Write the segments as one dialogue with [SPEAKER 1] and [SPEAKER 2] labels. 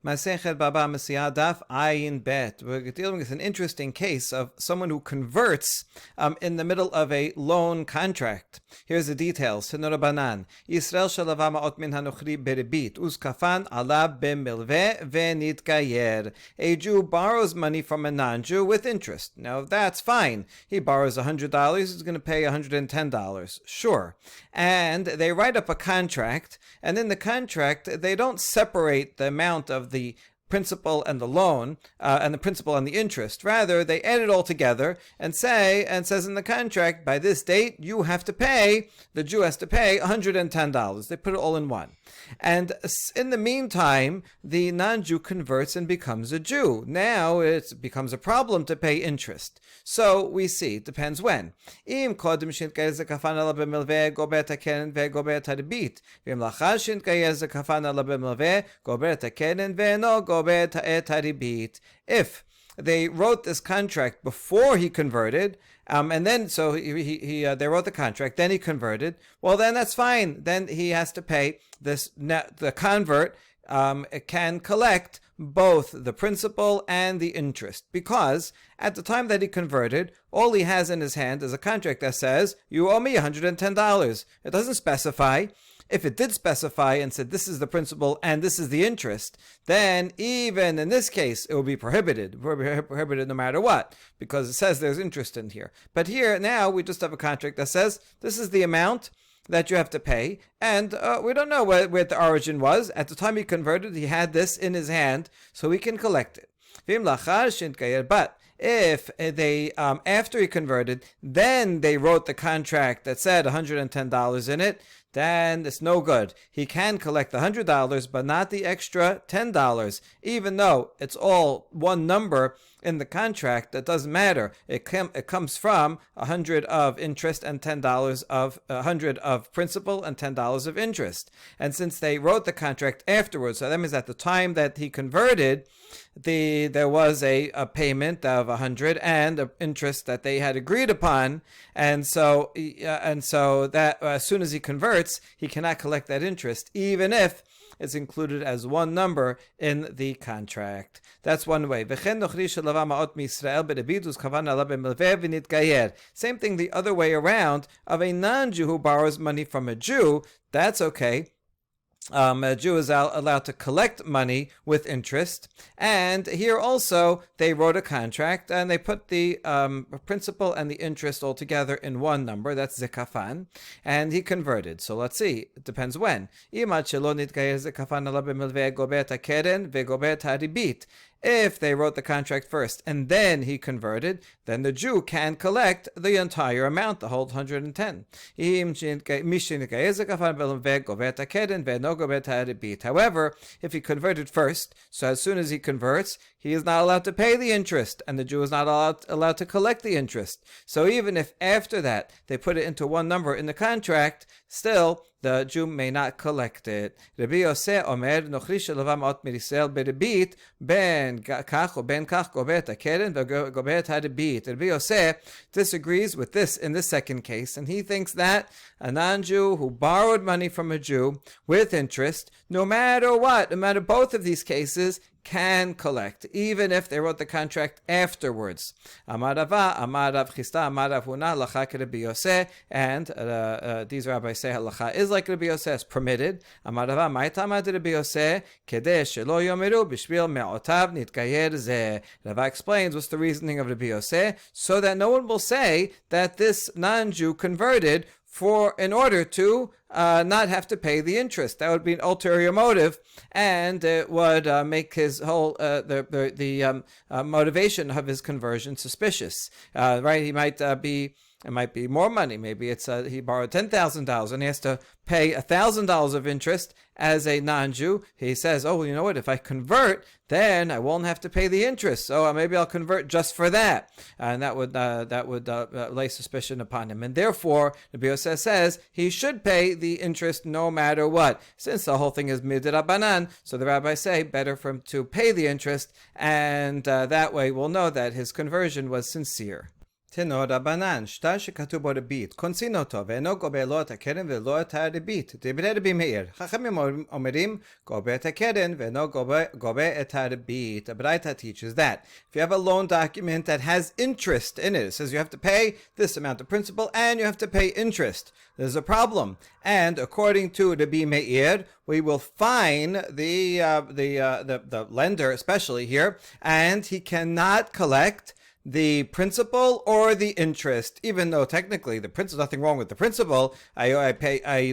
[SPEAKER 1] Masechet Baba Mesia Daf Ayin Bet. We're dealing with an interesting case of someone who converts in the middle of a loan contract. Here's the details. Tenor Banan. Yisrael shalava ma'ot min hanuchri beribit. Uzkafan ala b'milveh v'nitgayer. A Jew borrows money from a non-Jew with interest. Now that's fine. He borrows $100. He's going to pay $110. Sure. And they write up a contract. And in the contract, they don't separate the amount of the principal and the loan, and the principal and the interest. Rather, they add it all together and says in the contract, by this date, the Jew has to pay $110. They put it all in one. And in the meantime, the non-Jew converts and becomes a Jew. Now it becomes a problem to pay interest. So we see, it depends when. Im kodim shintgayer zekafan ala b'milveh gober takenen ve'gober tarbit. V'im lachar shintgayer zekafan ala b'milveh gober takenen ve'no gober taribit. If they wrote this contract before he converted, and then so they wrote the contract, then he converted. Well, then that's fine. Then he has to pay this. The convert can collect both the principal and the interest, because at the time that he converted, all he has in his hand is a contract that says you owe me $110. It doesn't specify. If it did specify and said this is the principal and this is the interest, then even in this case, it will be prohibited. It will be prohibited no matter what, because it says there's interest in here. But here, now, we just have a contract that says this is the amount that you have to pay, and we don't know where the origin was. At the time he converted, he had this in his hand, so he can collect it. But if they, after he converted, then they wrote the contract that said $110 in it, then it's no good. He can collect the $100, but not the extra $10, even though it's all one number in the contract. That doesn't matter. It comes from $100 of interest and $10 of $100 of principal and $10 of interest. And since they wrote the contract afterwards, so that means at the time that he converted, there was a payment of $100 and an interest that they had agreed upon, and so that as soon as he converts, he cannot collect that interest, even if it's included as one number in the contract. That's one way. Same thing the other way around of a non-Jew who borrows money from a Jew. That's okay. A Jew is allowed to collect money with interest, and here also they wrote a contract and they put the principal and the interest all together in one number. That's zekafan, and he converted. So let's see. It depends when. If they wrote the contract first and then he converted, then the Jew can collect the entire amount, the whole 110. However, if he converted first, so as soon as he converts, he is not allowed to pay the interest, and the Jew is not allowed to collect the interest. So even if after that they put it into one number in the contract, still the Jew may not collect it. Rabbi Yosef omer nochri shelava ma'ot mirisrael beribit ben kach or ben kach gober takeren v'gober taribit. Rabbi Yosef disagrees with this in the second case, and he thinks that a non-Jew who borrowed money from a Jew with interest, no matter what, no matter both of these cases, can collect, even if they wrote the contract afterwards. Amar Rava, Amar Rav Chisda, Amar Rav Huna, halacha k'Rabbi Yosef, and these rabbis say halacha is like Rabbi Yosef, is permitted. Amar Rava, ma'itama de Rabbi Yosef, kedeh shelo yomeru b'shvil me'otav nitgayer zeh. Rava explains what's the reasoning of Rabbi Yosef, so that no one will say that this non-Jew converted in order to not have to pay the interest. That would be an ulterior motive, and it would make his whole the motivation of his conversion suspicious. Right? It might be more money. Maybe it's he borrowed $10,000 and he has to pay $1,000 of interest as a non-Jew. He says, "Oh, well, you know what? If I convert, then I won't have to pay the interest. So maybe I'll convert just for that." And that would lay suspicion upon him. And therefore, Rabbi Yosef says he should pay the interest no matter what. Since the whole thing is midrabanan, so the rabbis say better for him to pay the interest, and that way we'll know that his conversion was sincere. תנו רבנן, שטר שכתוב בו ריבית, קונסין אותו, ואינו גובה לא את הקרן ולא את הריבית. דברי רבי מאיר, חכמים אומרים, גובה את הקרן ואינו גובה את הריבית. The Braita teaches that if you have a loan document that has interest in it, it says you have to pay this amount of principal and you have to pay interest. There's a problem. And according to Rabbi Meir, we will fine the lender, especially here, and he cannot collect the principal or the interest, even though technically the principal, nothing wrong with the principal. I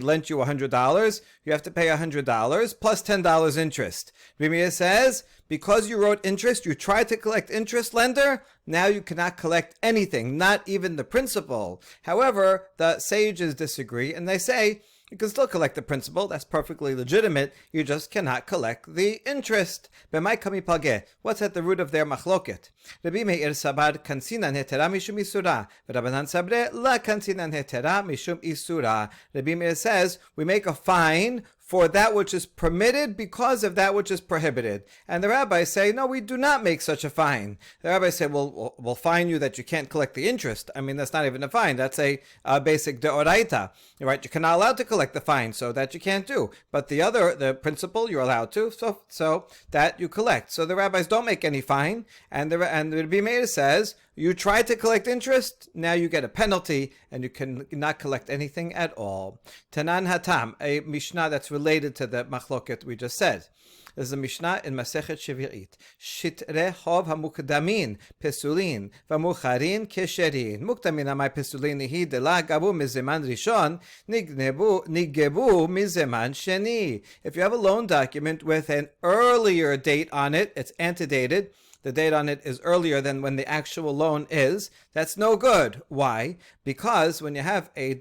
[SPEAKER 1] lent you $100. You have to pay $100 plus $10 interest. Mesia says, because you wrote interest, you tried to collect interest, lender, now you cannot collect anything, not even the principal. However, the sages disagree and they say, you can still collect the principal. That's perfectly legitimate. You just cannot collect the interest. What's at the root of their machloket? Rabbi Meir sabar kansinan hetera mishum isura. Rabbanan sabre la kansinan hetera mishum isura. Rabbi Meir says we make a fine for that which is permitted because of that which is prohibited. And the rabbis say, no, we do not make such a fine. The rabbis say, well, we'll fine you that you can't collect the interest. I mean, that's not even a fine. That's a basic deoraita. Right? You're not allowed to collect the fine, so that you can't do. But the principal, you're allowed to, so that you collect. So the rabbis don't make any fine. And the Rabbi Meir says, you try to collect interest, now you get a penalty, and you cannot collect anything at all. Tanan Hatam, a Mishnah that's related to the machloket we just said. There's a Mishnah in Masechet Shevi'it. Shitre hov hamukdamin pesulin v'mucharin kesherin. Mukdamin amai pesulin hi de la gabu mizeman rishon nigebu mizeman sheni. If you have a loan document with an earlier date on it, it's antedated. The date on it is earlier than when the actual loan is. That's no good. Why? Because when you have a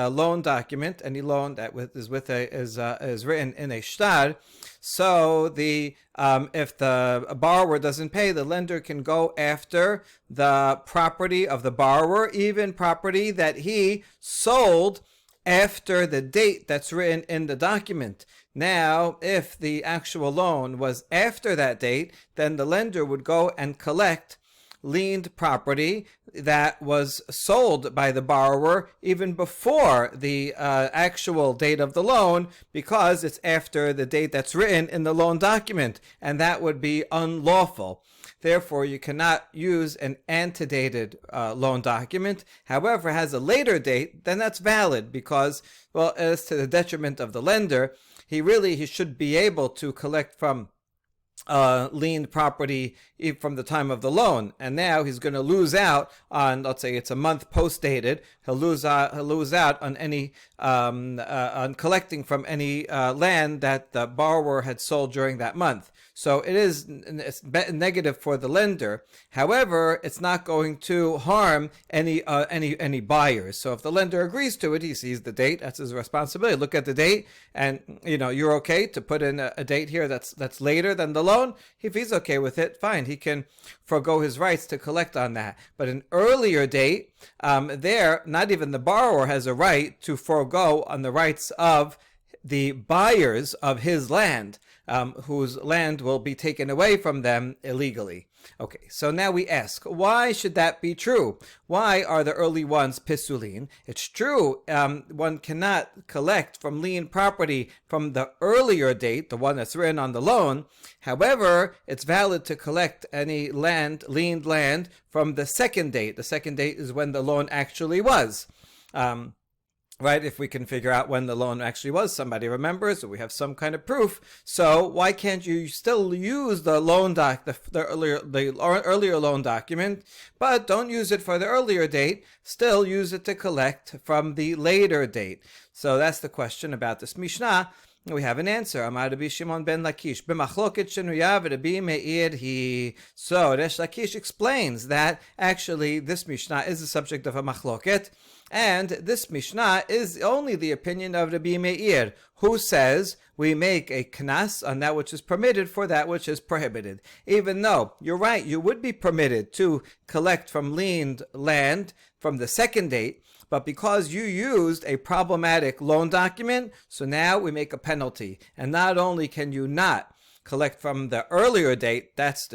[SPEAKER 1] loan document, any loan that is written in a shtar, so if the borrower doesn't pay, the lender can go after the property of the borrower, even property that he sold after the date that's written in the document. Now, if the actual loan was after that date, then the lender would go and collect liened property that was sold by the borrower even before the actual date of the loan, because it's after the date that's written in the loan document, and that would be unlawful. Therefore, you cannot use an antedated loan document. However, it has a later date, then that's valid because, well, as to the detriment of the lender, he should be able to collect from liened property from the time of the loan, and now he's going to lose out on, let's say it's a month post-dated, he'll lose out on any on collecting from any land that the borrower had sold during that month. So it's negative for the lender. However, it's not going to harm any buyers. So if the lender agrees to it, he sees the date, that's his responsibility. Look at the date, and you're okay to put in a date here that's later than the loan. If he's okay with it, fine, he can forego his rights to collect on that. But an earlier date, not even the borrower has a right to forego on the rights of the buyers of his land, whose land will be taken away from them illegally. Okay, so now we ask, why should that be true? Why are the early ones pisulin? It's true, one cannot collect from lien property from the earlier date, the one that's written on the loan. However, it's valid to collect any liened land from the second date. The second date is when the loan actually was. Right, if we can figure out when the loan actually was, somebody remembers, or we have some kind of proof. So why can't you still use the loan the earlier loan document, but don't use it for the earlier date? Still use it to collect from the later date. So that's the question about this Mishnah. We have an answer. Amar Rabbi Shimon ben Lakish, b'machloket shenuya v'Rabbi Meir hi. So Resh Lakish explains that actually this Mishnah is the subject of a machloket, and this Mishnah is only the opinion of Rabbi Meir, who says we make a knas on that which is permitted for that which is prohibited. Even though, you're right, you would be permitted to collect from liened land from the second date, but because you used a problematic loan document, so now we make a penalty. And not only can you not collect from the earlier date, that's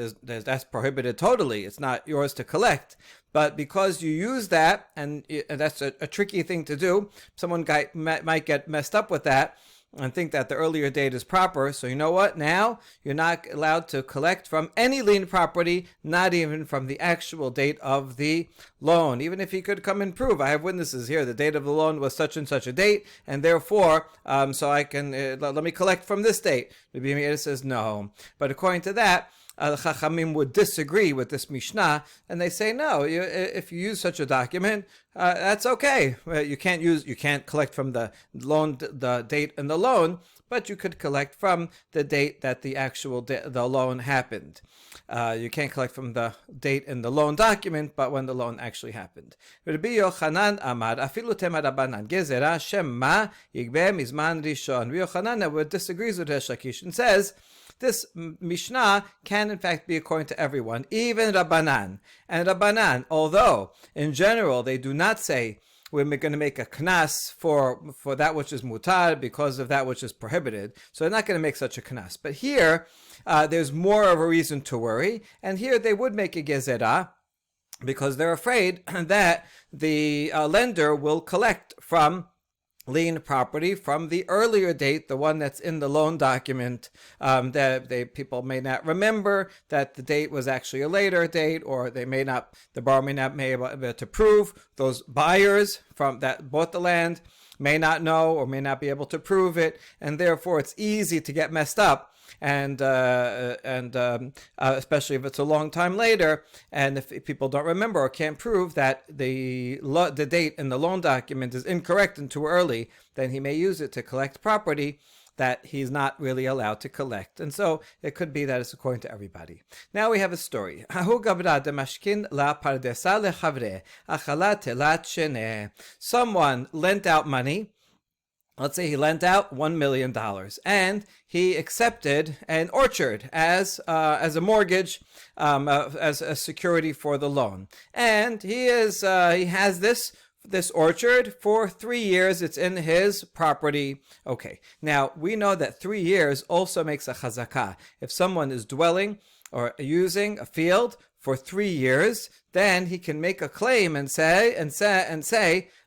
[SPEAKER 1] prohibited totally. It's not yours to collect. But because you use that, and that's a tricky thing to do, someone might get messed up with that and think that the earlier date is proper. So you know what? Now you're not allowed to collect from any lien property, not even from the actual date of the loan. Even if he could come and prove, I have witnesses here, the date of the loan was such and such a date, and therefore, so I can, let me collect from this date. The Mesia says no. But according to that, the Chachamim would disagree with this Mishnah, and they say no. If you use such a document, that's okay. You can't collect from the loan, the date in the loan, but you could collect from the date that the actual the loan happened. You can't collect from the date in the loan document, but when the loan actually happened. Rabbi Yochanan Amar, afilu tema Rabbanan, gezerah shema yigbe mizman rishon. Rabbi Yochanan disagrees with Resh Lakish and says, this Mishnah can in fact be according to everyone, even Rabbanan. And Rabbanan, although in general they do not say we're going to make a knas for that which is mutar because of that which is prohibited, so they're not going to make such a knas. But here, there's more of a reason to worry, and here they would make a gezerah because they're afraid that the lender will collect from lien property from the earlier date, the one that's in the loan document, that people may not remember that the date was actually a later date, or the borrower may not be able to prove. Those buyers from that bought the land may not know or may not be able to prove it, and therefore it's easy to get messed up. And especially if it's a long time later, and if people don't remember or can't prove that the date in the loan document is incorrect and too early, then he may use it to collect property that he's not really allowed to collect. And so it could be that it's according to everybody. Now we have a story. Someone lent out money. Let's say he lent out $1 million, and he accepted an orchard as a mortgage, as a security for the loan. And he has this orchard for 3 years. It's in his property. Okay. Now we know that 3 years also makes a chazakah. If someone is dwelling or using a field for 3 years, then he can make a claim and say,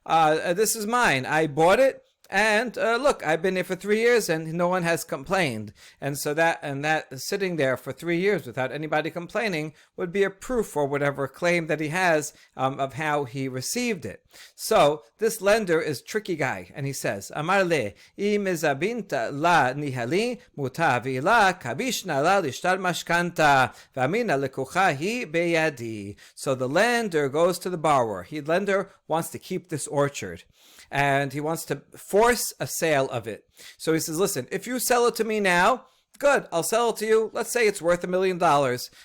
[SPEAKER 1] this is mine. I bought it. And look, I've been here for 3 years and no one has complained. And so that sitting there for 3 years without anybody complaining would be a proof for whatever claim that he has of how he received it. So this lender is tricky guy, and he says, Amar le, mizabinta la nihali mutavi la kabishna la lishtar mashkanta v'amina lekucha hi beyadi. So the lender goes to the borrower. The lender wants to keep this orchard, and he wants to force a sale of it. So he says, listen, if you sell it to me now, good, I'll sell it to you. Let's say it's worth $1 million.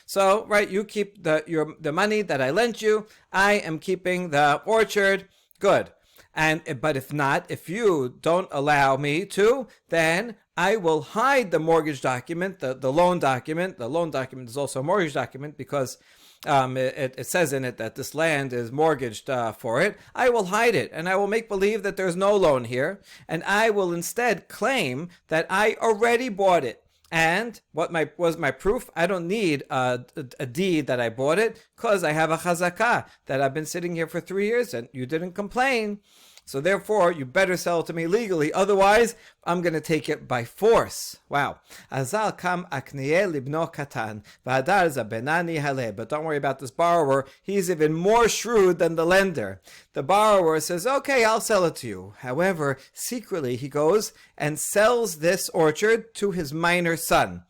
[SPEAKER 1] So, right, you keep the money that I lent you. I am keeping the orchard. Good. But if not, if you don't allow me to, then I will hide the mortgage document, the loan document. The loan document is also a mortgage document because it says in it that this land is mortgaged for it. I will hide it, and I will make believe that there's no loan here, and I will instead claim that I already bought it. And what was my proof? I don't need a deed that I bought it, because I have a chazakah that I've been sitting here for 3 years and you didn't complain. So therefore, you better sell it to me legally. Otherwise, I'm going to take it by force. Wow. Azal kam akniye libno katan, v'adar zabenani hale. But don't worry about this borrower. He's even more shrewd than the lender. The borrower says, okay, I'll sell it to you. However, secretly, he goes and sells this orchard to his minor son.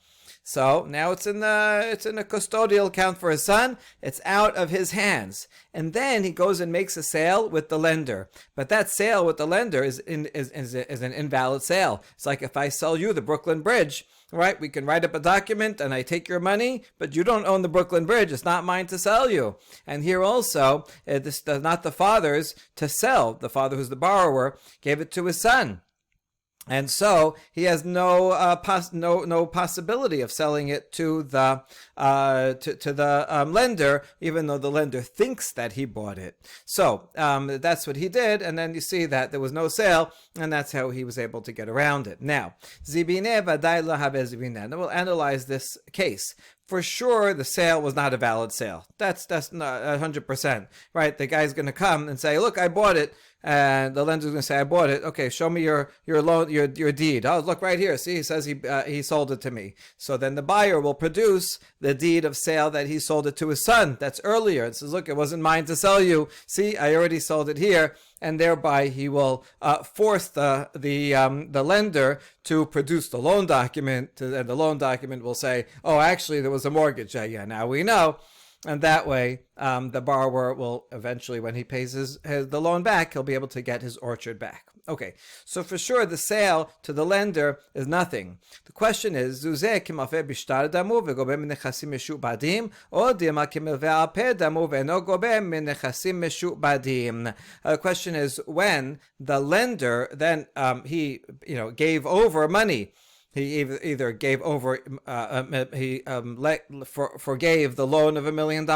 [SPEAKER 1] So now it's in a custodial account for his son. It's out of his hands. And then he goes and makes a sale with the lender. But that sale with the lender is an invalid sale. It's like if I sell you the Brooklyn Bridge, right? We can write up a document and I take your money, but you don't own the Brooklyn Bridge. It's not mine to sell you. And here also, this is not the father's to sell. The father, who's the borrower, gave it to his son. And so he has no possibility of selling it to the lender, even though the lender thinks that he bought it. So that's what he did, and then you see that there was no sale, and that's how he was able to get around it. Now, zibine vaday lo have zibine. Now we'll analyze this case. For sure, the sale was not a valid sale. That's not 100%, right? The guy's going to come and say, "Look, I bought it," and the lender's going to say, "I bought it." Okay, show me your loan, your deed. Oh, look right here. See, he says he sold it to me. So then the buyer will produce the deed of sale that he sold it to his son. That's earlier. It says, "Look, it wasn't mine to sell you. See, I already sold it here." And thereby he will force the lender to produce the loan document, and the loan document will say, "Oh, actually, there was a mortgage." Yeah, now we know. And that way, the borrower will eventually, when he pays the loan back, he'll be able to get his orchard back. Okay, so for sure, the sale to the lender is nothing. The question is, the question is, when the lender then he gave over money. He either gave over, forgave the loan of $1 million,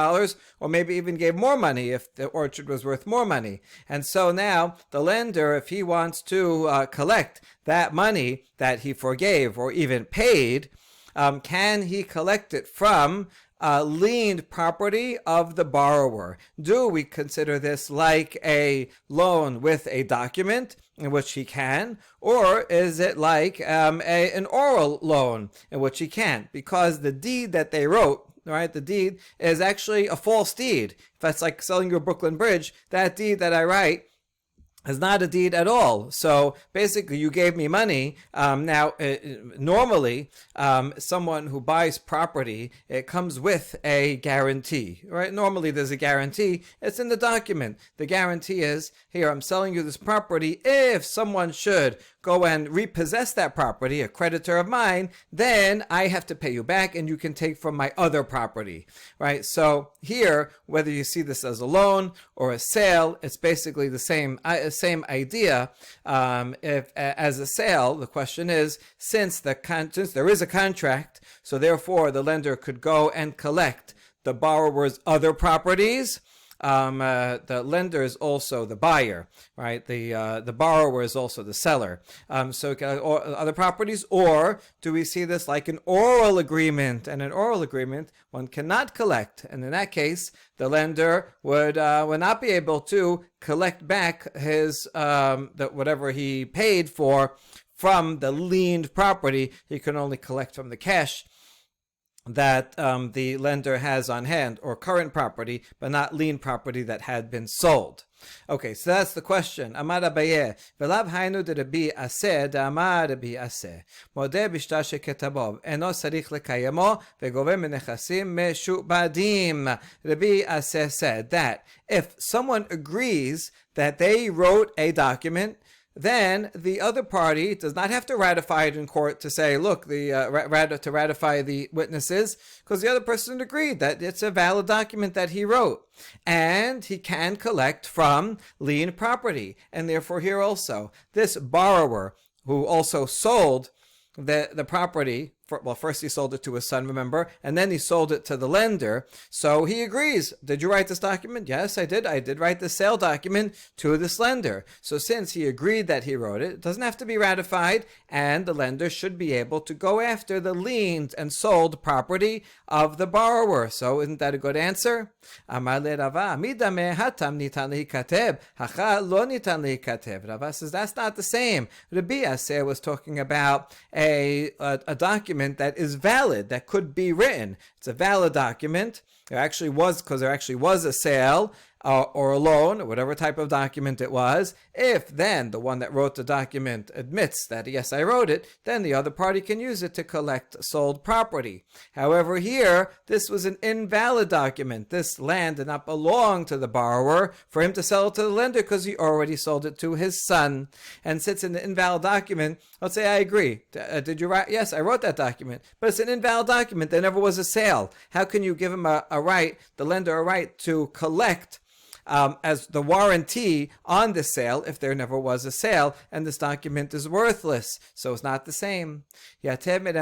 [SPEAKER 1] or maybe even gave more money if the orchard was worth more money. And so now the lender, if he wants to collect that money that he forgave or even paid, can he collect it from liened property of the borrower? Do we consider this like a loan with a document in which he can, or is it like an oral loan in which he can't? Because the deed that they wrote, right, the deed is actually a false deed. If that's like selling you a Brooklyn Bridge, that deed that I write is not a deed at all. So basically, you gave me money. Normally, someone who buys property, it comes with a guarantee, right? Normally, there's a guarantee. It's in the document. The guarantee is, here, I'm selling you this property. If someone should go and repossess that property, a creditor of mine, then I have to pay you back, and you can take from my other property, right? So here, whether you see this as a loan or a sale, it's basically the same idea. If as a sale, the question is, since there is a contract, so therefore the lender could go and collect the borrower's other properties. The lender is also the buyer, right? The borrower is also the seller. So other properties, or do we see this like an oral agreement? And an oral agreement, one cannot collect, and in that case, the lender would not be able to collect back his whatever he paid for from the liened property. He can only collect from the cash that the lender has on hand, or current property, but not lien property that had been sold. Okay, so that's the question. Amar Abaye, v'lav hainu de Rabbi Aseh, d'amar Rabbi Aseh, modeh b'shtar sheketabov, eno sarich lekayemo, v'goveh menechasim meshubadim. Rabbi Aseh said that if someone agrees that they wrote a document, then the other party does not have to ratify it in court to say, look, to ratify the witnesses, because the other person agreed that it's a valid document that he wrote. And he can collect from lien property. And therefore here also, this borrower who also sold the property, first he sold it to his son, remember, and then he sold it to the lender. So he agrees. Did you write this document? Yes, I did. I did write the sale document to this lender. So since he agreed that he wrote it, it doesn't have to be ratified, and the lender should be able to go after the liened and sold property of the borrower. So isn't that a good answer? Amar le Rava, midame hatam nitan lehikatev, hacha lo nitan lehikatev. Rava says that's not the same. Rabbi Aseh was talking about a document that is valid, that could be written. It's a valid document. There actually was a sale or a loan, or whatever type of document it was. If then the one that wrote the document admits that, yes, I wrote it, then the other party can use it to collect sold property. However, here, this was an invalid document. This land did not belong to the borrower for him to sell it to the lender because he already sold it to his son. And since it's an invalid document, let's say I agree. Did you write? Yes, I wrote that document. But it's an invalid document. There never was a sale. How can you give him the lender a right to collect as the warranty on the sale if there never was a sale, and this document is worthless, so it's not the same. We're going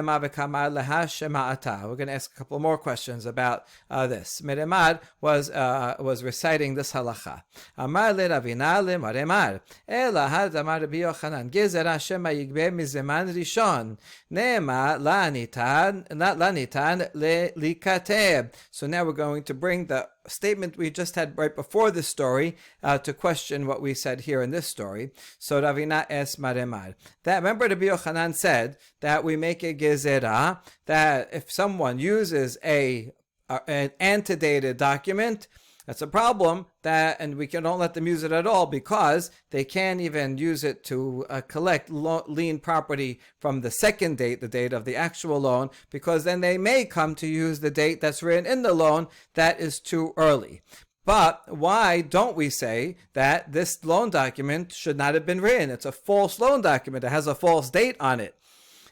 [SPEAKER 1] to ask a couple more questions about this. Meremad was reciting this halacha. Amar le Ravina le Maremar Ela had Amar Rabbi Yochanan Gezerah Shema Yigbe Mizeman Rishon Neema La Nitan Le Likateh. So now we're going to bring the statement we just had right before this story to question what we said here in this story. So Ravina es Maremar. That, remember, Rabbi Yochanan said that we make a gezerah that if someone uses an antedated document, that's a problem, and we don't let them use it at all because they can't even use it to collect lien property from the second date, the date of the actual loan, because then they may come to use the date that's written in the loan that is too early. But why don't we say that this loan document should not have been written? It's a false loan document. It has a false date on it.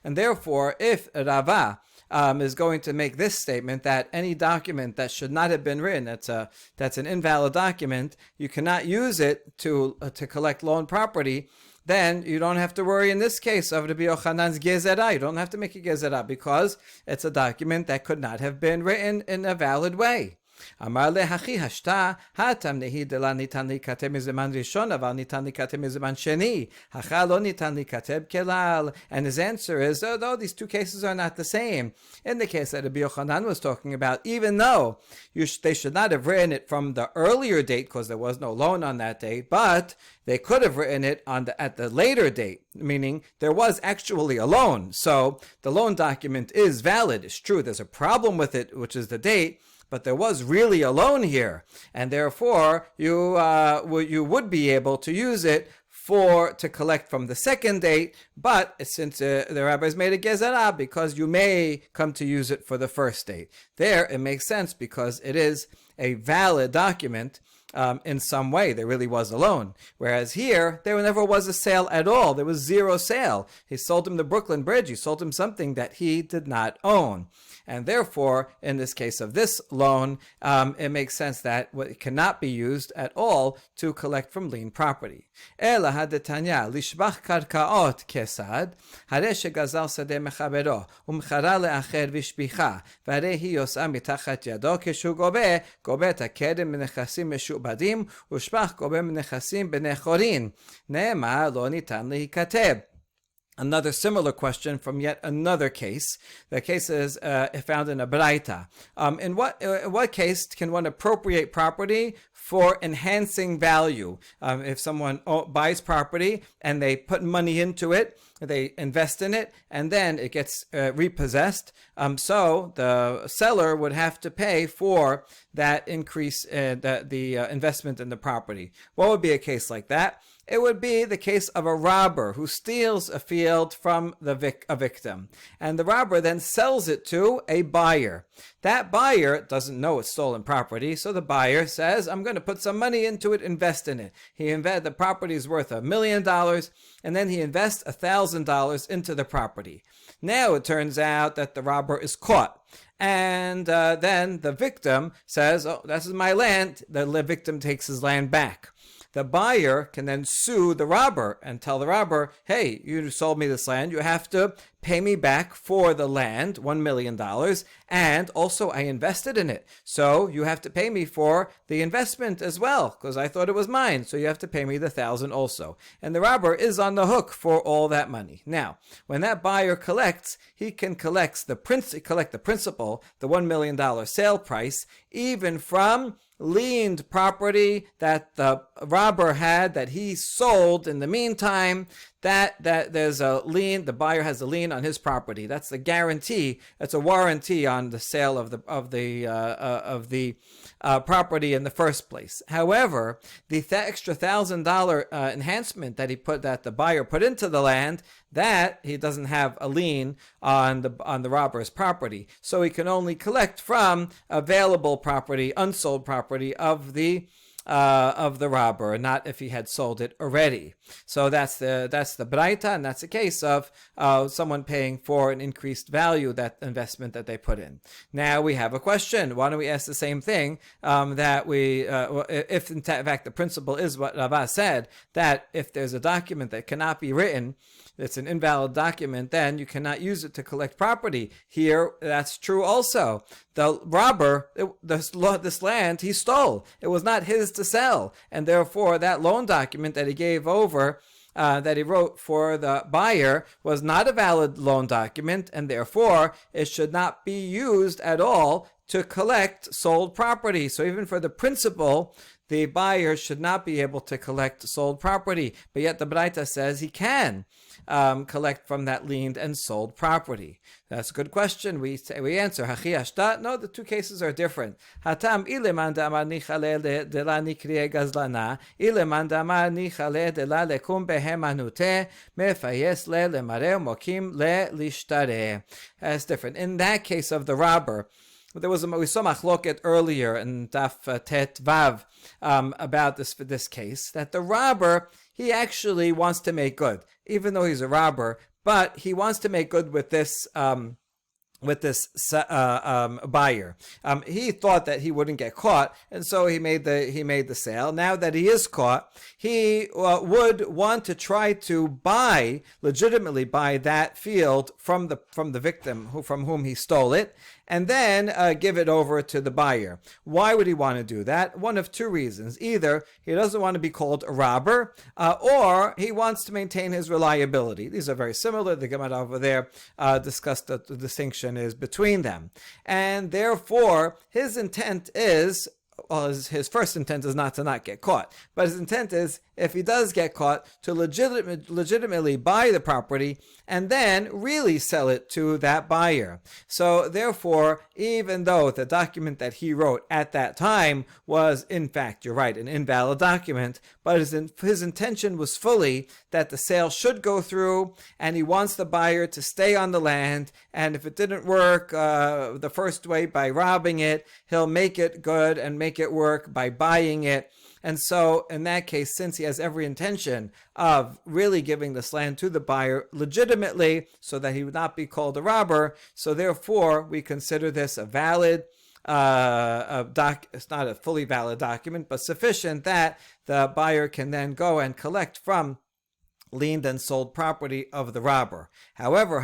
[SPEAKER 1] And therefore, if Rava is going to make this statement that any document that should not have been written, that's an invalid document, you cannot use it to collect loan property, then you don't have to worry in this case of Rabbi Yochanan's gezerah. You don't have to make a gezerah because it's a document that could not have been written in a valid way. Amar le hachi hashta hatam nehi de la nitan likateb mizeman rishon aval nitan likateb mizeman sheni hacha lo nitan likateb kelal. And his answer is, though these two cases are not the same, in the case that Rabbi Yochanan was talking about, even though they should not have written it from the earlier date because there was no loan on that date, but they could have written it at the later date, meaning there was actually a loan. So the loan document is valid. It's true, there's a problem with it, which is the date, but there was really a loan here, and therefore you would be able to use it to collect from the second date. But since the rabbis made a gezerah, because you may come to use it for the first date, there it makes sense because it is a valid document. In some way, there really was a loan. Whereas here, there never was a sale at all. There was zero sale. He sold him the Brooklyn Bridge. He sold him something that he did not own. And therefore, in this case of this loan, it makes sense that it cannot be used at all to collect from lien property. Ela hadetanya lishbach karkaot kesad hare shegazal sadeh mechabero umchara leacher vishbicha vare hi yosa mitachat yado keshu gobe takedem menechasim meshubadim ushbach gobe menechasim benechorin neema lo nitan lehikateb. Another similar question from yet another case. The case is found in a Braita. In what case can one appropriate property for enhancing value? If someone buys property and they put money into it, they invest in it, and then it gets repossessed. So the seller would have to pay for that increase, the investment in the property. What would be a case like that? It would be the case of a robber who steals a field from a victim. And the robber then sells it to a buyer. That buyer doesn't know it's stolen property, so the buyer says, I'm going to put some money into it, invest in it. The property is worth $1 million, and then he invests $1,000 into the property. Now it turns out that the robber is caught. And then the victim says, oh, this is my land. The victim takes his land back. The buyer can then sue the robber and tell the robber, hey, you sold me this land. You have to pay me back for the land, $1 million, and also I invested in it. So you have to pay me for the investment as well, because I thought it was mine. So you have to pay me the $1,000 also. And the robber is on the hook for all that money. Now, when that buyer collects, he can collect the principal, the $1 million sale price, even from liened property that the robber had that he sold in the meantime, that there's a lien, the buyer has a lien on his property. That's the guarantee. That's a warranty on the sale of the property in the first place. However, the extra $1,000 enhancement that the buyer put into the land, that he doesn't have a lien on the robber's property, so he can only collect from available property, unsold property of the of the robber, not if he had sold it already. So that's the braita, and that's a case of someone paying for an increased value, that investment that they put in. Now we have a question. Why don't we ask the same thing? If in fact the principle is what Rava said, that if there's a document that cannot be written, it's an invalid document, then you cannot use it to collect property. Here, that's true also. The robber, this land, he stole. It was not his to sell. And therefore, that loan document that he gave over, that he wrote for the buyer, was not a valid loan document, and therefore, it should not be used at all to collect sold property. So even for the principal, the buyer should not be able to collect sold property. But yet the Braita says he can collect from that liened and sold property. That's a good question. We answer, no, the two cases are different. Hatam ileman damar nichale de la nikriye gazlana, ileman damar nichale de la lekum behemanute, mefayes le lemare mokim le lishtare. That's different. In that case of the robber, we saw machloket earlier in Daf Tet Vav about this case, that the robber, he actually wants to make good, even though he's a robber, but he wants to make good with this buyer. He thought that he wouldn't get caught, and so he made the sale. Now that he is caught, he would want to try to legitimately buy that field from the victim from whom he stole it, and then give it over to the buyer. Why would he want to do that? One of two reasons. Either he doesn't want to be called a robber, or he wants to maintain his reliability. These are very similar. The Gemara over there discussed the distinction is between them. And therefore, his intent is, his first intent is not to not get caught, but his intent is, if he does get caught, to legitimately buy the property and then really sell it to that buyer. So therefore, even though the document that he wrote at that time was, in fact, you're right, an invalid document, but his intention was fully that the sale should go through, and he wants the buyer to stay on the land, and if it didn't work the first way by robbing it, he'll make it good and make it work by buying it. And so, in that case, since he has every intention of really giving this land to the buyer legitimately so that he would not be called a robber, so therefore we consider this a valid it's not a fully valid document, but sufficient that the buyer can then go and collect from liened and sold property of the robber. However,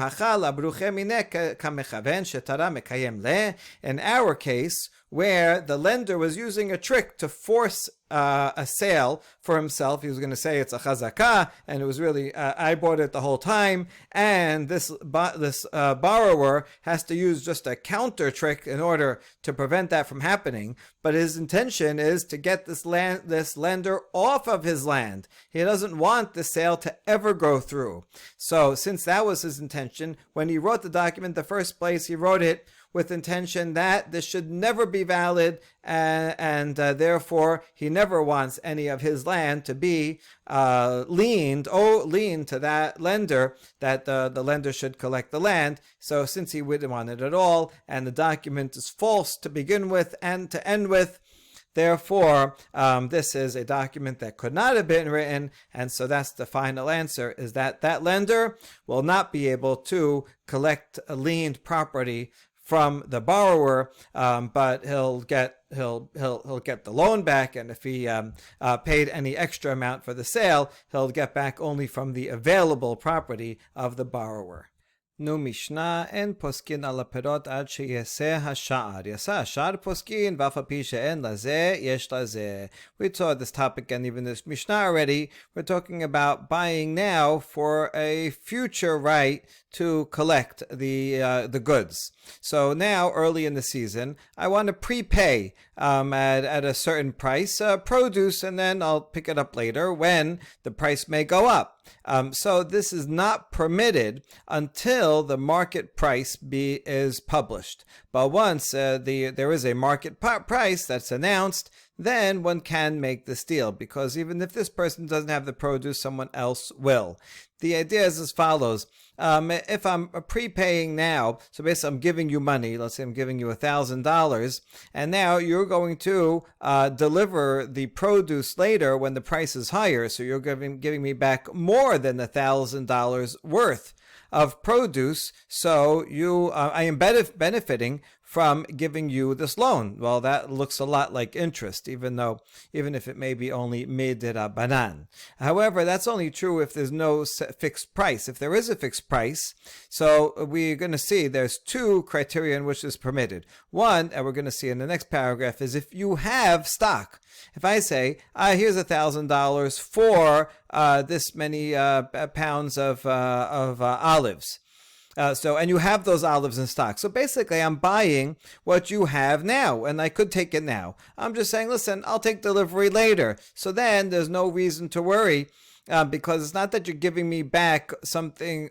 [SPEAKER 1] in our case, where the lender was using a trick to force a sale for himself. He was going to say it's a chazakah, and it was really, I bought it the whole time, and this borrower has to use just a counter trick in order to prevent that from happening. But his intention is to get this lender off of his land. He doesn't want the sale to ever go through. So since that was his intention, when he wrote the document in the first place, he wrote it with intention that this should never be valid, and therefore he never wants any of his land to be liened to that lender, that the lender should collect the land. So since he wouldn't want it at all, and the document is false to begin with and to end with, therefore, this is a document that could not have been written, and so that's the final answer, is that lender will not be able to collect a liened property from the borrower, but he'll get the loan back, and if he paid any extra amount for the sale, he'll get back only from the available property of the borrower. Nu Mishnah en poskin al perot ad sheyaseh hashar. Yasa hashar poskin v'af al pi she'en lazeh yesh lazeh. We saw this topic and even this Mishnah already. We're talking about buying now for a future right to collect the goods. So now, early in the season, I want to prepay at a certain price produce, and then I'll pick it up later when the price may go up. So this is not permitted until the market price is published. But once there is a market price that's announced, then one can make this deal, because even if this person doesn't have the produce, someone else will. The idea is as follows. If I'm prepaying now, so basically I'm giving you money, let's say I'm giving you $1,000, and now you're going to deliver the produce later when the price is higher, so you're giving me back more than $1,000 worth of produce, so I am benefiting from giving you this loan. Well, that looks a lot like interest, even if it may be only mid-rabbanan. However, that's only true if there's no fixed price. If there is a fixed price, so we're going to see there's two criteria in which is permitted. One, and we're going to see in the next paragraph, is if you have stock. If I say, here's $1,000 for this many pounds of olives. And you have those olives in stock. So basically, I'm buying what you have now, and I could take it now. I'm just saying, listen, I'll take delivery later. So then there's no reason to worry, because it's not that you're giving me back something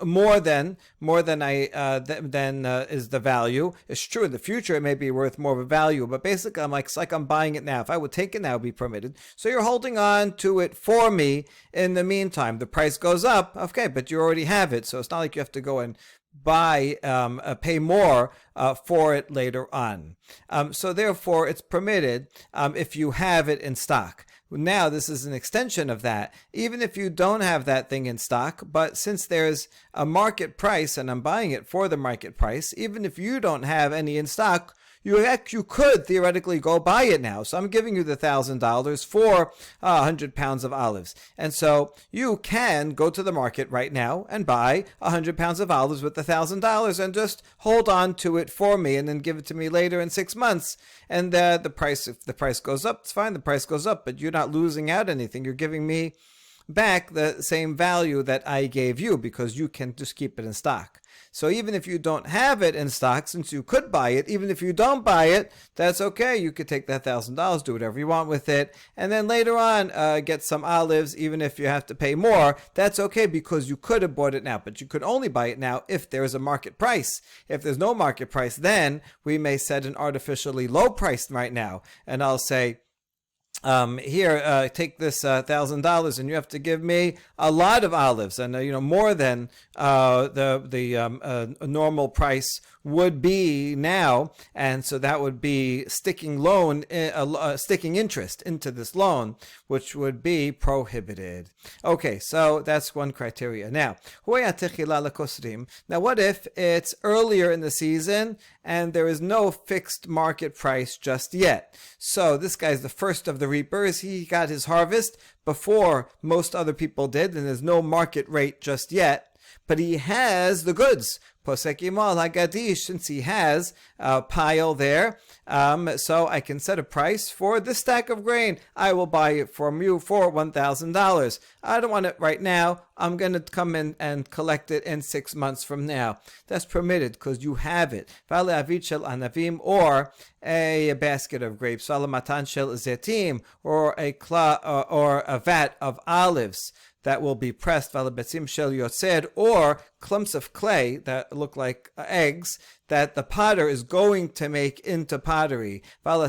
[SPEAKER 1] more than is the value. It's true in the future it may be worth more of a value, but basically it's like I'm buying it now. If I would take it now, it would be permitted. So you're holding on to it for me in the meantime. The price goes up, okay, but you already have it, so it's not like you have to go and pay more for it later on. So therefore, it's permitted if you have it in stock. Now, this is an extension of that. Even if you don't have that thing in stock, but since there's a market price and I'm buying it for the market price, even if you don't have any in stock, you could theoretically go buy it now. So I'm giving you the $1,000 for 100 pounds of olives. And so you can go to the market right now and buy 100 pounds of olives with the $1,000 and just hold on to it for me and then give it to me later in 6 months. And if the price goes up, it's fine. The price goes up, but you're not losing out anything. You're giving me back the same value that I gave you because you can just keep it in stock. So even if you don't have it in stock, since you could buy it, even if you don't buy it, that's okay. You could take that $1,000, do whatever you want with it, and then later on get some olives, even if you have to pay more. That's okay because you could have bought it now, but you could only buy it now if there is a market price. If there's no market price, then we may set an artificially low price right now, and I'll say, here, take this $1,000, and you have to give me a lot of olives, and more than the normal price would be now, and so that would be sticking interest into this loan, which would be prohibited. Okay, so that's one criteria. Now, what if it's earlier in the season and there is no fixed market price just yet? So this guy's the first of the reapers. He got his harvest before most other people did, and there's no market rate just yet, but he has the goods. Posek imal hagadish, since he has a pile there, so I can set a price for this stack of grain. I will buy it from you for $1,000. I don't want it right now. I'm going to come in and collect it in 6 months from now. That's permitted because you have it. Or a basket of grapes, or a vat of olives that will be pressed, or clumps of clay that look like eggs that the potter is going to make into pottery, or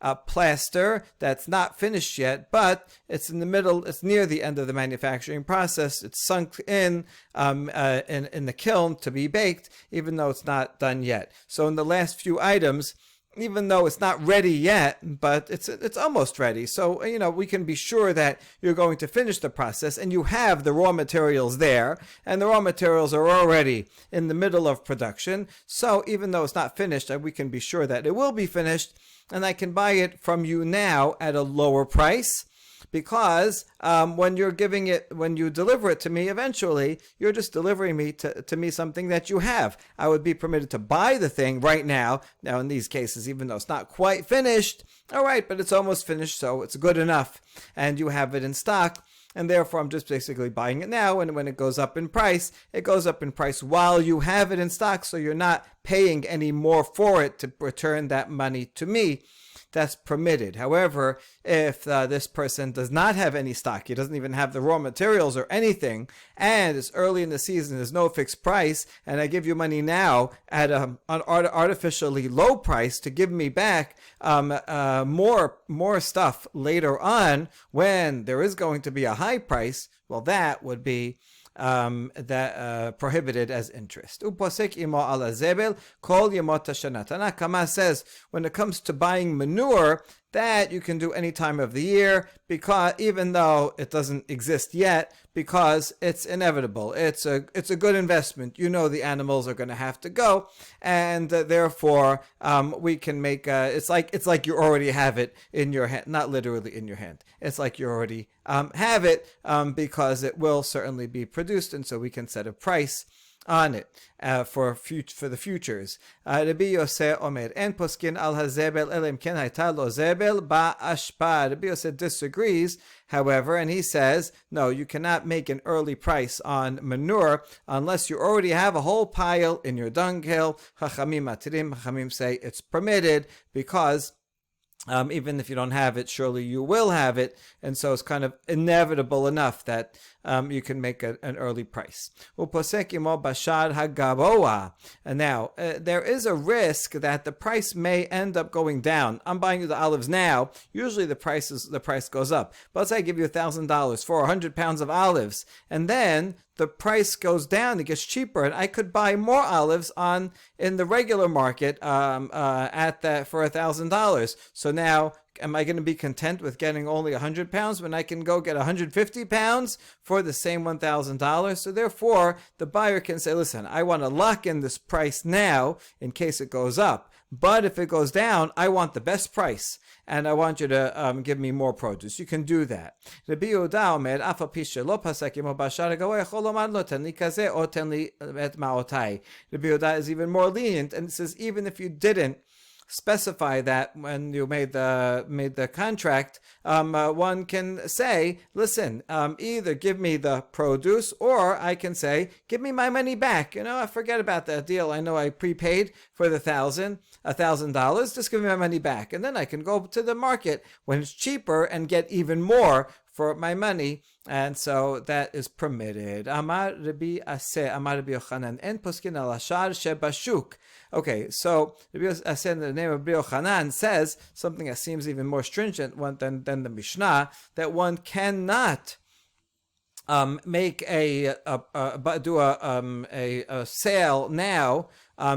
[SPEAKER 1] a plaster that's not finished yet, but it's in the middle, it's near the end of the manufacturing process. It's sunk in the kiln to be baked, even though it's not done yet. So in the last few items, even though it's not ready yet, but it's almost ready. So, we can be sure that you're going to finish the process and you have the raw materials there, and the raw materials are already in the middle of production. So even though it's not finished, we can be sure that it will be finished, and I can buy it from you now at a lower price. Because when you deliver it to me, eventually you're just delivering to me something that you have. I would be permitted to buy the thing right now. Now, in these cases, even though it's not quite finished, all right, but it's almost finished, so it's good enough, and you have it in stock. And therefore, I'm just basically buying it now, and when it goes up in price, it goes up in price while you have it in stock, so you're not paying any more for it to return that money to me. that's permitted. However, if this person does not have any stock, he doesn't even have the raw materials or anything, and it's early in the season, there's no fixed price, and I give you money now at an artificially low price to give me back more stuff later on when there is going to be a high price, well, that would be prohibited as interest. Uposek imo ala zebel kol yemot hashana. Tanakh Kama says when it comes to buying manure, that you can do any time of the year, because even though it doesn't exist yet, because it's inevitable. It's a good investment. You know the animals are going to have to go, and therefore we can make it's like you already have it in your hand, not literally in your hand. It's like you already have it because it will certainly be produced, and so we can set a price on it for the futures. Rabbi Yosef Omer en poskin al hazebel elim ken hayta lo zebel ba'ashpa. Rabbi Yosef disagrees, however, and he says, no, you cannot make an early price on manure unless you already have a whole pile in your dunghill. Chachamim matirim. Chachamim say it's permitted because even if you don't have it, surely you will have it, and so it's kind of inevitable enough that you can make an early price. And now, there is a risk that the price may end up going down. I'm buying you the olives now. Usually the price goes up. But let's say I give you $1,000 for 100 pounds of olives, and then the price goes down, it gets cheaper, and I could buy more olives in the regular market for $1,000. So now, am I going to be content with getting only 100 pounds when I can go get 150 pounds for the same $1,000? So therefore, the buyer can say, listen, I want to lock in this price now in case it goes up. But if it goes down, I want the best price, and I want you to give me more produce. You can do that. Rabbi Yehuda omer, אף על פי שלא פסק עמו בשער הגבוה, יכול לומר לו, תן לי כזה או תן לי את מעותיי. Rabbi Yehuda is even more lenient, and it says even if you didn't specify that when you made the contract, one can say, listen, either give me the produce, or I can say, give me my money back. I forget about that deal. I know I prepaid for the $1,000. Just give me my money back, and then I can go to the market when it's cheaper and get even more for my money, and so that is permitted. Amar Rabbi Aseh, Amar Rabbi Yochanan, en poskin al ashar shebashuk. Okay, so Rabbi Aseh, in the name of Rabbi Yochanan, says something that seems even more stringent than the Mishnah, that one cannot make a sale now,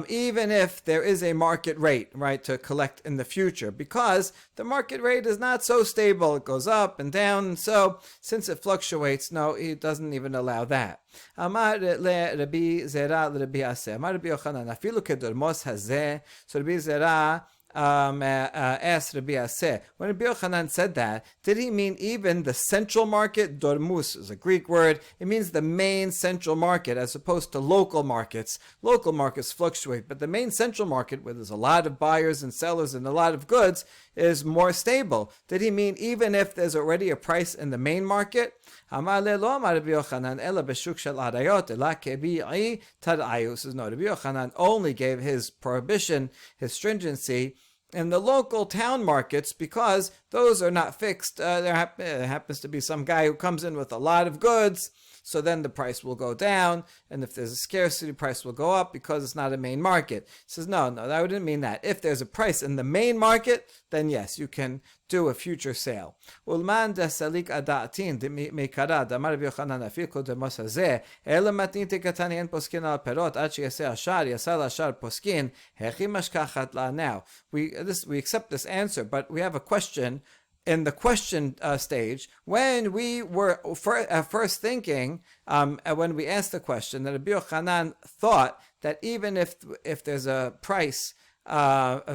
[SPEAKER 1] even if there is a market rate, right, to collect in the future, because the market rate is not so stable. It goes up and down. So since it fluctuates, no, he doesn't even allow that. Amar le Rabbi Zera le Rabbi Aseh. Amar Rabbi Yochanan, afilu kedormos hazeh. So Rabbi Zera asked Rabbi Aseh, when Rabbi Yochanan said that, did he mean even the central market? Dormus is a Greek word. It means the main central market as opposed to local markets. Local markets fluctuate, but the main central market, where there's a lot of buyers and sellers and a lot of goods, is more stable. Did he mean even if there's already a price in the main market? Amar le lo amar Rabbi Yochanan ela b'shuk shel arayot ela kebi'i tad'ayu. Says no, Rabbi Yochanan only gave his prohibition, his stringency, in the local town markets, because those are not fixed. There happens to be some guy who comes in with a lot of goods, so then the price will go down, and if there's a scarcity, price will go up because it's not a main market. He says, no, that wouldn't mean that. If there's a price in the main market, then yes, you can do a future sale. Ulman da salik adatin de mekarad amar Rabbi Yochanan afiko de mosazeh ela matnin tekatani en poskin al perot ad sheyaseh ashar yasal ashar poskin hechi mashkachat la. Now we accept this answer, but we have a question. In the question stage, when we were first thinking, when we asked the question, that Rabbi Yochanan thought that even if there's a price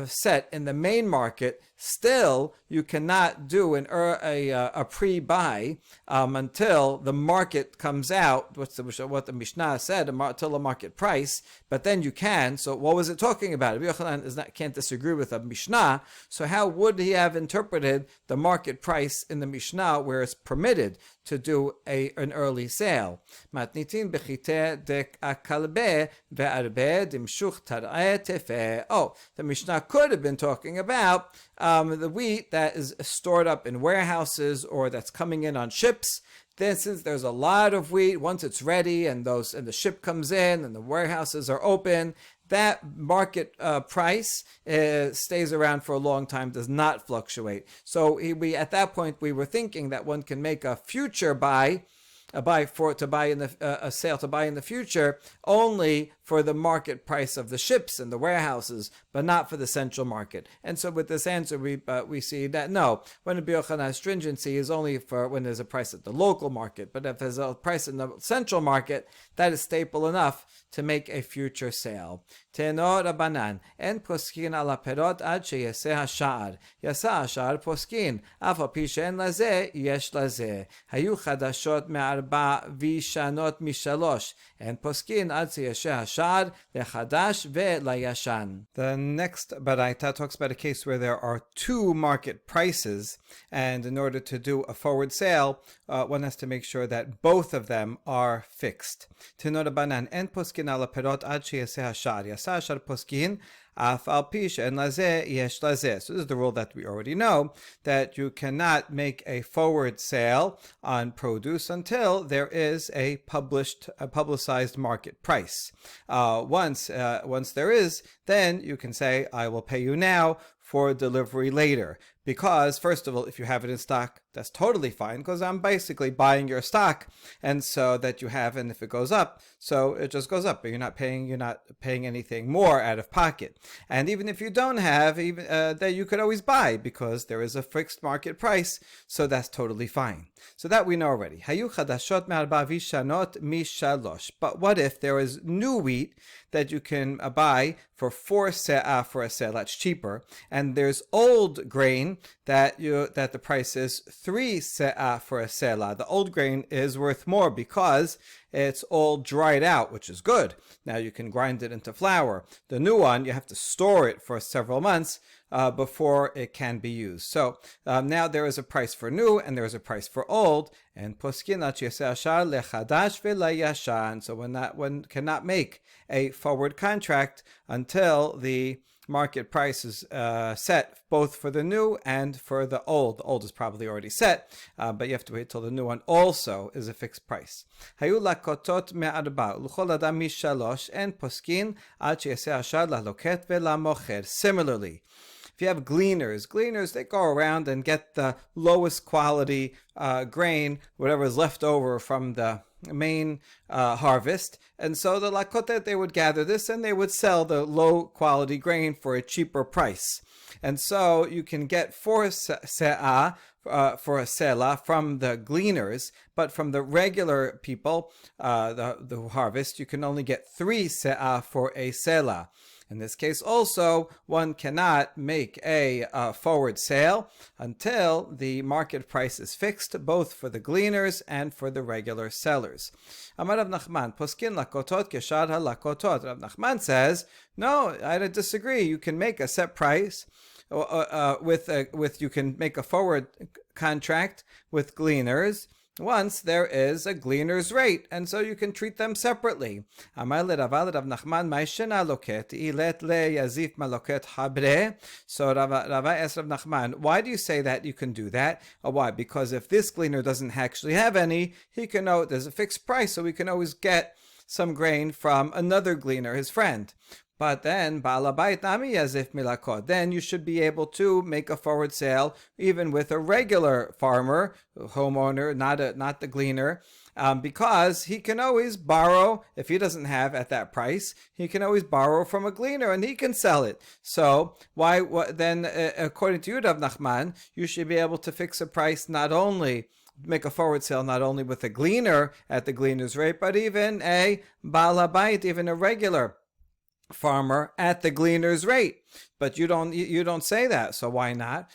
[SPEAKER 1] set in the main market, still you cannot do a pre-buy until the market comes out. What the Mishnah said, until the market price. But then you can. So what was it talking about? Rabbi Yochanan can't disagree with a Mishnah. So how would he have interpreted the market price in the Mishnah, where it's permitted to do an early sale? Matnitin bechite dek akalbe ve'arbe dimshuch tar'e tefe. Oh, the Mishnah could have been talking about the wheat that is stored up in warehouses or that's coming in on ships. Then, since there's a lot of wheat, once it's ready and the ship comes in and the warehouses are open, that market price stays around for a long time, does not fluctuate. So at that point we were thinking that one can make a future buy. To buy in the future only for the market price of the ships and the warehouses, but not for the central market. And so with this answer, we see that no, when a Rabbi Yochanan stringency is only for when there's a price at the local market, but if there's a price in the central market, that is staple enough to make a future sale. Tenor Rabbanan, en poskin ala perot ad sheyaseh hasha'ar. Yasa hasha'ar poskin, af al pi she'en lazeh, yesh lazeh. Hayu chadashot me'arba vishanot mishalosh. En poskin ad sheyaseh hasha'ar, lechadash ve'layashan. The next baraita talks about a case where there are two market prices, and in order to do a forward sale, one has to make sure that both of them are fixed. Tenor Rabbanan, en poskin ala perot ad sheyaseh hasha'ar. Yasa hasha'ar poskin, af al pi she'en lazeh, yesh lazeh. So this is the rule that we already know, that you cannot make a forward sale on produce until there is a publicized market price. Once there is, then you can say, I will pay you now for delivery later. Because, first of all, if you have it in stock, that's totally fine, because I'm basically buying your stock, and so that you have, and if it goes up, so it just goes up, but you're not paying anything more out of pocket. And even if you don't have, that you could always buy, because there is a fixed market price, so that's totally fine. So that we know already. Hayu chadashot me'arba vishanot mishalosh. But what if there is new wheat that you can buy for 4 se'ah for a sale? That's cheaper. And there's old grain that the price is 3 se'ah for a selah. The old grain is worth more because it's all dried out, which is good. Now you can grind it into flour. The new one, you have to store it for several months before it can be used. So now there is a price for new and there is a price for old. And poskinat yasashar lechadash velayashan. So one cannot make a forward contract until the market price is set both for the new and for the old. The old is probably already set, but you have to wait till the new one also is a fixed price. Hayu lakotot me'arba l'chol adam mishalosh en poskin ad sheyaseh hashar laloket velamocher. Similarly, if you have gleaners, they go around and get the lowest quality grain, whatever is left over from the main harvest, and so the lakotet, they would gather this and they would sell the low quality grain for a cheaper price. And so you can get 4 se'ah for a selah from the gleaners, but from the regular people, the harvest, you can only get 3 se'ah for a selah. In this case also, one cannot make a forward sale until the market price is fixed, both for the gleaners and for the regular sellers. Amar Rav Nachman, poskin lakotot keshar halakotot. Rav Nachman says, no, I disagree. You can make a set price you can make a forward contract with gleaners once there is a gleaner's rate, and so you can treat them separately. Amar le Rav Nachman, ma'ishena loket ilet le yazif maloket habre. So Rava asked Rav Nachman, why do you say that you can do that? Why? Because if this gleaner doesn't actually have any, he can know there's a fixed price, so we can always get some grain from another gleaner, his friend. But then, Ba'alabayit nami yazif milakot. Then you should be able to make a forward sale even with a regular farmer, homeowner, not the gleaner, because he can always borrow. If he doesn't have at that price, he can always borrow from a gleaner and he can sell it. So then, according to you, Rav Nachman, you should be able to fix a price make a forward sale not only with a gleaner at the gleaner's rate, but even a Ba'alabayit, even a regular farmer at the gleaner's rate. But you don't say that, so why not?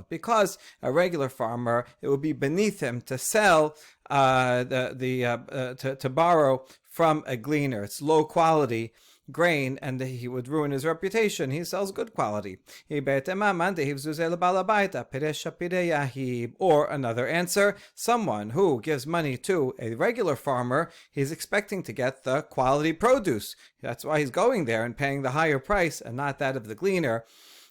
[SPEAKER 1] Because a regular farmer, it would be beneath him to sell to borrow from a gleaner. It's low quality grain and he would ruin his reputation. He sells good quality. Or another answer, someone who gives money to a regular farmer, he's expecting to get the quality produce. That's why he's going there and paying the higher price and not that of the gleaner.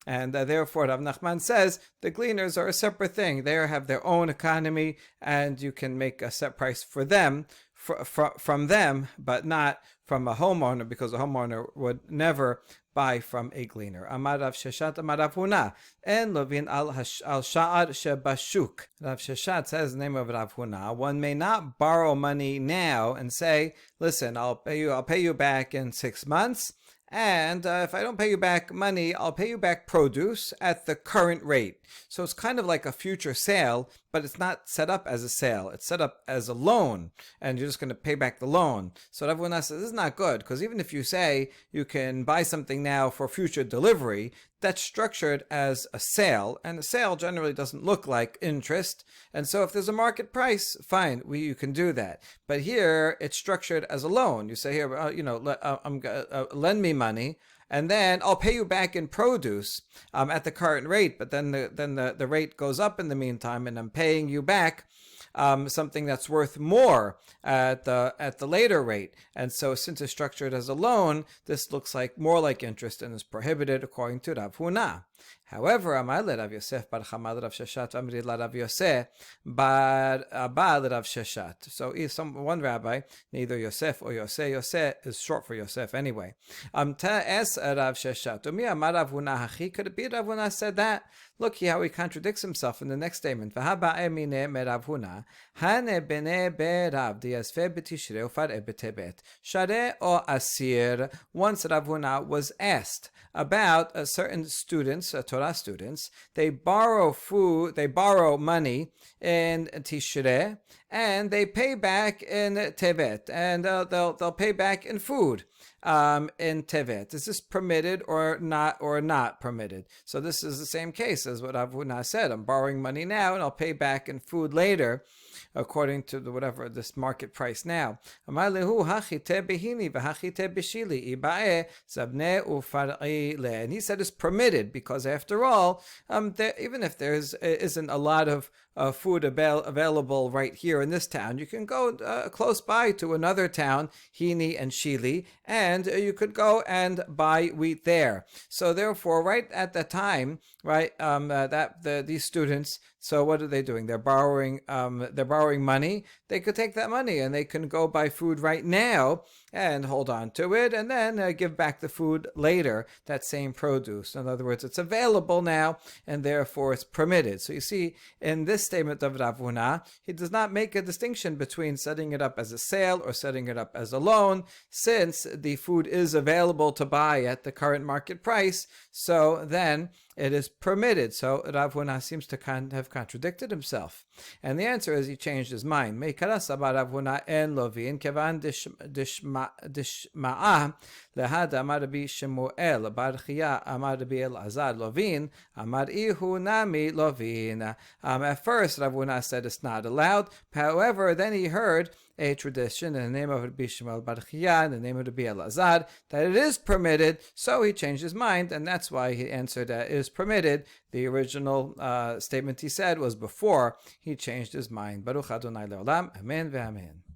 [SPEAKER 1] And therefore, Rav Nachman says the gleaners are a separate thing. They have their own economy, and you can make a set price for them, from them, but not from a homeowner, because a homeowner would never buy from a gleaner. Amar Rav Sheshat, Amar Rav Huna, en lovin al sha'ar shebashuk. Rav Sheshat says the name of Rav Huna. One may not borrow money now and say, "Listen, I'll pay you back in 6 months." And if I don't pay you back money, I'll pay you back produce at the current rate. So it's kind of like a future sale, but it's not set up as a sale. It's set up as a loan, and you're just going to pay back the loan. So Rav Huna says, this is not good, because even if you say you can buy something now for future delivery, that's structured as a sale, and a sale generally doesn't look like interest. And so if there's a market price, fine, you can do that. But here, it's structured as a loan. You say here, lend me money, and then I'll pay you back in produce at the current rate. But then the rate goes up in the meantime, and I'm paying you back something that's worth more at the later rate. And so since it's structured as a loan, this looks like more like interest and is prohibited according to Rav Huna. However, Amar le Rav Yosef bar Chamad Rav Sheshat Amri la Rav Yosef bar Abba Rav Sheshat. So one rabbi, neither Yosef or Yosef is short for Yosef anyway. Es Rav Sheshat. Umi Amar Rav Huna hachi. Could it be Rav Huna said that? Look how he contradicts himself in the next statement. V'haba emine me Rav Huna hane bene be Rav diasfe b'tishrei ufar ebetebet share o asir. Once Rav Huna was asked about certain students, Torah students, they borrow money in Tishrei, and they pay back in Tevet, and they'll pay back in food in Tevet. Is this permitted or not permitted? So this is the same case as what Rav Huna said. I'm borrowing money now, and I'll pay back in food later, according to whatever this market price now. And he said it's permitted because, after all, even if there isn't a lot of food available right here in this town, you can go close by to another town, Hini and Shili, and you could go and buy wheat there. So therefore, right at the time, these students, so what are they doing? They're borrowing money. They could take that money and they can go buy food right now and hold on to it, and then give back the food later, that same produce. In other words, it's available now, and therefore it's permitted. So you see, in this statement of Rav Huna, he does not make a distinction between setting it up as a sale or setting it up as a loan, since the food is available to buy at the current market price, so then it is permitted. So Rav Huna seems to have contradicted himself. And the answer is he changed his mind. Meikaras abar Rav Huna en lovin kevan dishma'ah lehad amar Rabbi Shemuel bar Chiya amar Rabbi Elazar lovin amar ihu nami lovin. At first Rav Huna said it's not allowed. However, then he heard a tradition in the name of Rabbi Shemuel bar Chiya, in the name of Rabbi Elazar, that it is permitted. So he changed his mind, and that's why he answered that it is permitted. The original statement he said was before he changed his mind. Baruch Adonai Leolam. Amen ve'amen.